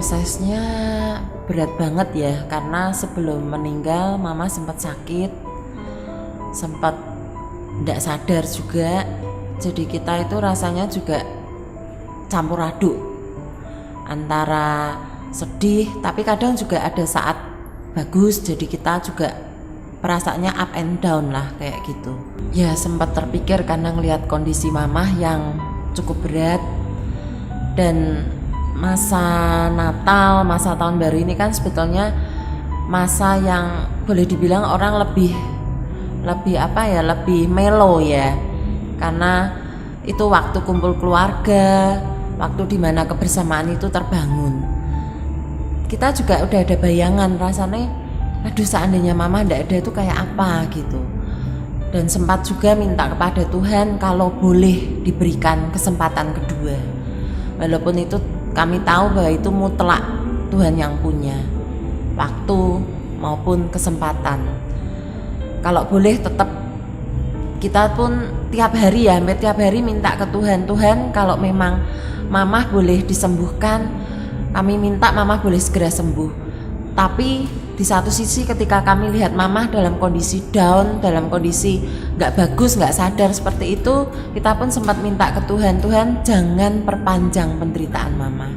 prosesnya berat banget ya, karena sebelum meninggal mama sempat sakit, sempat tidak sadar juga. Jadi kita itu rasanya juga campur aduk antara sedih, tapi kadang juga ada saat bagus, jadi kita juga perasaannya up and down lah kayak gitu. Ya sempat terpikir karena ngelihat kondisi mamah yang cukup berat, dan masa Natal, masa tahun baru ini kan sebetulnya masa yang boleh dibilang orang lebih melo ya, karena itu waktu kumpul keluarga, waktu dimana kebersamaan itu terbangun. Kita juga udah ada bayangan rasanya, aduh seandainya mama ndak ada itu kayak apa gitu. Dan sempat juga minta kepada Tuhan kalau boleh diberikan kesempatan kedua, walaupun itu kami tahu bahwa itu mutlak Tuhan yang punya waktu maupun kesempatan. Kalau boleh tetap kita pun tiap hari ya, hampir tiap hari minta ke Tuhan, Tuhan kalau memang mamah boleh disembuhkan, kami minta mamah boleh segera sembuh. Tapi di satu sisi ketika kami lihat mamah dalam kondisi down, dalam kondisi gak bagus, gak sadar seperti itu, kita pun sempat minta ke Tuhan, Tuhan jangan perpanjang penderitaan mama.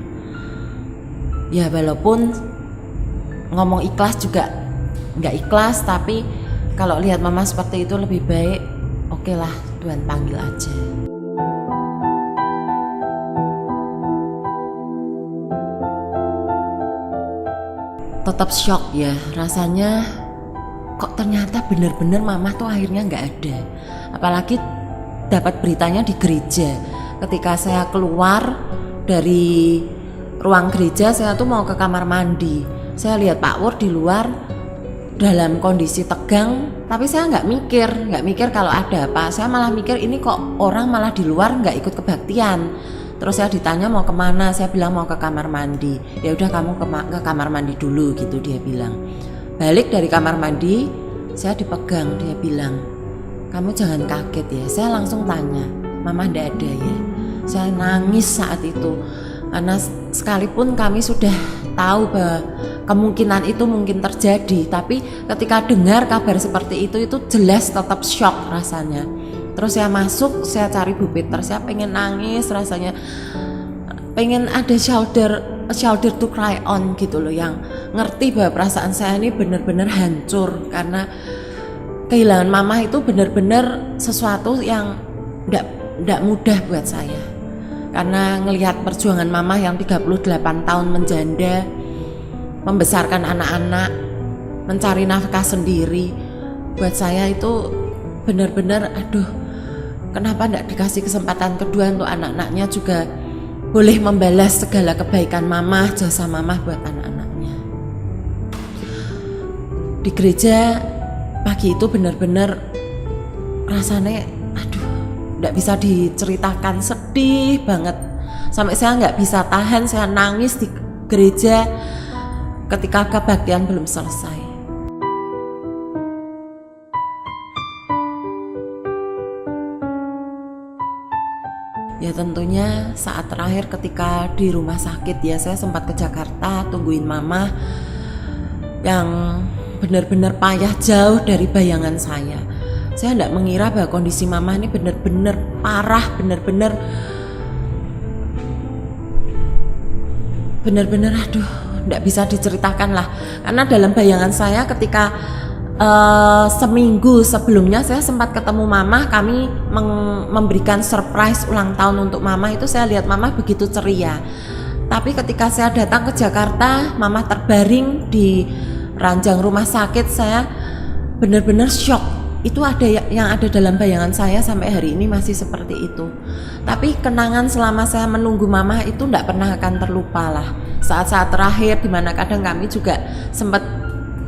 Ya walaupun ngomong ikhlas juga gak ikhlas, tapi kalau lihat mama seperti itu lebih baik, oke lah Tuhan panggil aja. Tetap shock ya, rasanya kok ternyata benar-benar mama tuh akhirnya nggak ada. Apalagi dapat beritanya di gereja. Ketika saya keluar dari ruang gereja, saya tuh mau ke kamar mandi. Saya lihat Pak Wur di luar dalam kondisi tegang, tapi saya nggak mikir kalau ada apa. Saya malah mikir ini kok orang malah di luar nggak ikut kebaktian. Terus saya ditanya mau kemana, saya bilang mau ke kamar mandi. Ya udah kamu ke kamar mandi dulu gitu, dia bilang. Balik dari kamar mandi, saya dipegang, dia bilang, kamu jangan kaget ya. Saya langsung tanya, mama ndak ada ya? Saya nangis saat itu, karena sekalipun kami sudah tahu bahwa kemungkinan itu mungkin terjadi, tapi ketika dengar kabar seperti itu jelas tetap shock rasanya. Terus saya masuk, saya cari Bu Peter, saya pengen nangis rasanya, pengen ada shoulder to cry on gitu loh, yang ngerti bahwa perasaan saya ini benar-benar hancur, karena kehilangan mama itu benar-benar sesuatu yang tidak mudah buat saya. Karena ngelihat perjuangan mama yang 38 tahun menjanda, membesarkan anak-anak, mencari nafkah sendiri, buat saya itu benar-benar aduh, kenapa tidak dikasih kesempatan kedua untuk anak-anaknya juga boleh membalas segala kebaikan mamah, jasa mamah buat anak-anaknya. Di gereja pagi itu benar-benar rasanya aduh, tidak bisa diceritakan, sedih banget. Sampai saya nggak bisa tahan, saya nangis di gereja ketika kebaktian belum selesai. Ya tentunya saat terakhir ketika di rumah sakit ya, saya sempat ke Jakarta tungguin mama yang benar-benar payah, jauh dari bayangan saya. Saya tidak mengira bahwa kondisi mama ini benar-benar parah, benar-benar aduh, tidak bisa diceritakan lah. Karena dalam bayangan saya ketika seminggu sebelumnya saya sempat ketemu mama, kami memberikan surprise ulang tahun untuk mama. Itu saya lihat mama begitu ceria. Tapi ketika saya datang ke Jakarta, mama terbaring di ranjang rumah sakit, saya benar-benar shock. Itu ada yang ada dalam bayangan saya sampai hari ini masih seperti itu. Tapi kenangan selama saya menunggu mama itu tidak pernah akan terlupa lah. Saat-saat terakhir dimana kadang kami juga sempat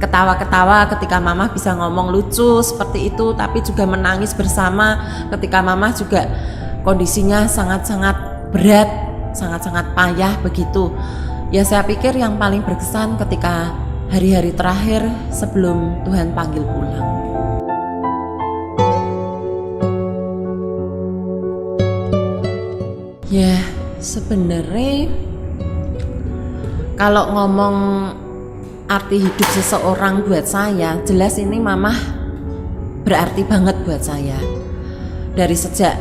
ketawa-ketawa ketika mama bisa ngomong lucu seperti itu, tapi juga menangis bersama ketika mama juga kondisinya sangat-sangat berat, sangat-sangat payah begitu. Ya saya pikir yang paling berkesan ketika hari-hari terakhir sebelum Tuhan panggil pulang. Ya sebenarnya Kalau ngomong arti hidup seseorang buat saya, jelas ini mama berarti banget buat saya. Dari sejak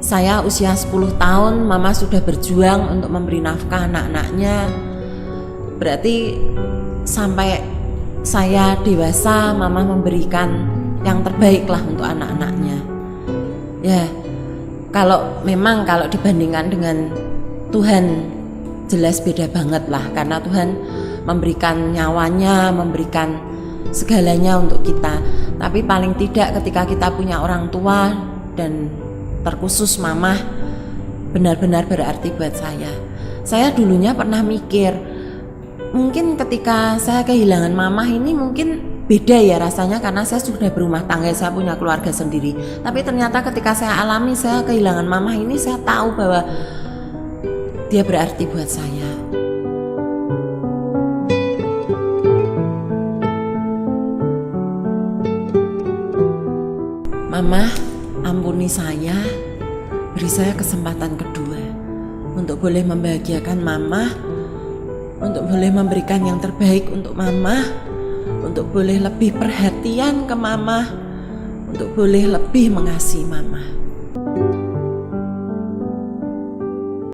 saya usia 10 tahun, mama sudah berjuang untuk memberi nafkah anak-anaknya. Berarti sampai saya dewasa, mama memberikan yang terbaik lah untuk anak-anaknya. Ya, kalau dibandingkan dengan Tuhan, jelas beda banget lah, karena Tuhan memberikan nyawanya, memberikan segalanya untuk kita. Tapi paling tidak ketika kita punya orang tua, dan terkhusus mama, benar-benar berarti buat saya. Saya dulunya pernah mikir, mungkin ketika saya kehilangan mama ini mungkin beda ya rasanya, karena saya sudah berumah tangga, saya punya keluarga sendiri. Tapi ternyata ketika saya alami, saya kehilangan mama ini, saya tahu bahwa dia berarti buat saya. Mama, ampuni saya, beri saya kesempatan kedua untuk boleh membahagiakan mama, untuk boleh memberikan yang terbaik untuk mama, untuk boleh lebih perhatian ke mama, untuk boleh lebih mengasihi mama.